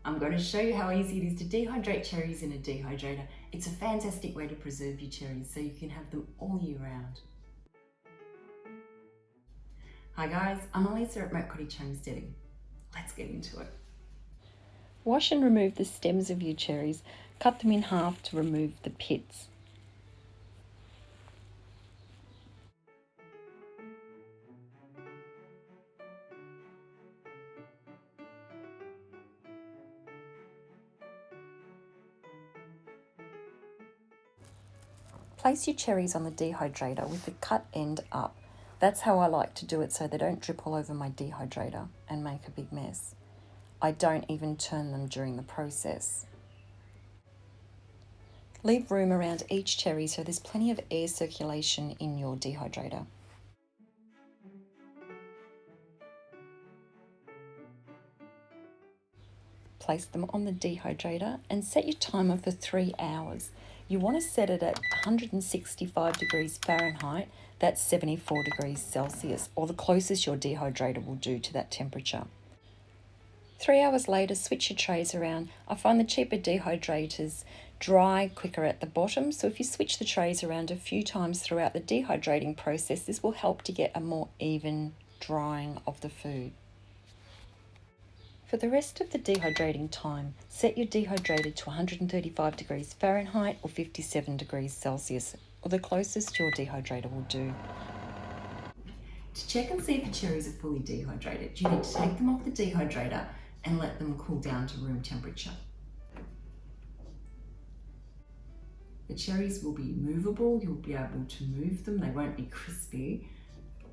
I'm going to show you how easy it is to dehydrate cherries in a dehydrator. It's a fantastic way to preserve your cherries so you can have them all year round. Hi guys, I'm Elissa at Moat Cottage Homesteading. Let's get into it. Wash and remove the stems of your cherries. Cut them in half to remove the pits. Place your cherries on the dehydrator with the cut end up. That's how I like to do it so they don't drip all over my dehydrator and make a big mess. I don't even turn them during the process. Leave room around each cherry so there's plenty of air circulation in your dehydrator. Place them on the dehydrator and set your timer for 3 hours. You want to set it at 165 degrees Fahrenheit, that's 74 degrees Celsius, or the closest your dehydrator will do to that temperature. 3 hours later, switch your trays around. I find the cheaper dehydrators dry quicker at the bottom, so if you switch the trays around a few times throughout the dehydrating process, this will help to get a more even drying of the food. For the rest of the dehydrating time, set your dehydrator to 135 degrees Fahrenheit or 57 degrees Celsius, or the closest your dehydrator will do. To check and see if your cherries are fully dehydrated, you need to take them off the dehydrator and let them cool down to room temperature. The cherries will be movable, you'll be able to move them, they won't be crispy,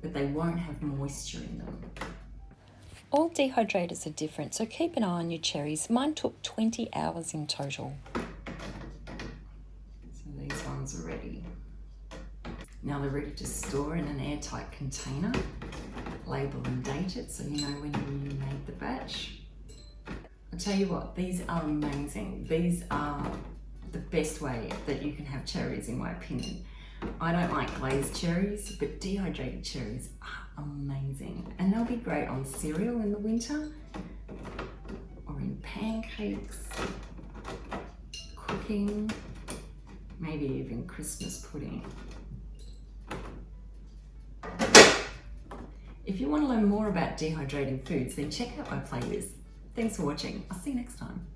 but they won't have moisture in them. All dehydrators are different, so keep an eye on your cherries. Mine took 20 hours in total. So these ones are ready. Now they're ready to store in an airtight container. Label and date it so you know when you made the batch. I'll tell you what, these are amazing. These are the best way that you can have cherries in my opinion. I don't like glazed cherries, but dehydrated cherries are amazing. And they'll be great on cereal in the winter, or in pancakes, cooking, maybe even Christmas pudding. If you want to learn more about dehydrating foods, then check out my playlist. Thanks for watching. I'll see you next time.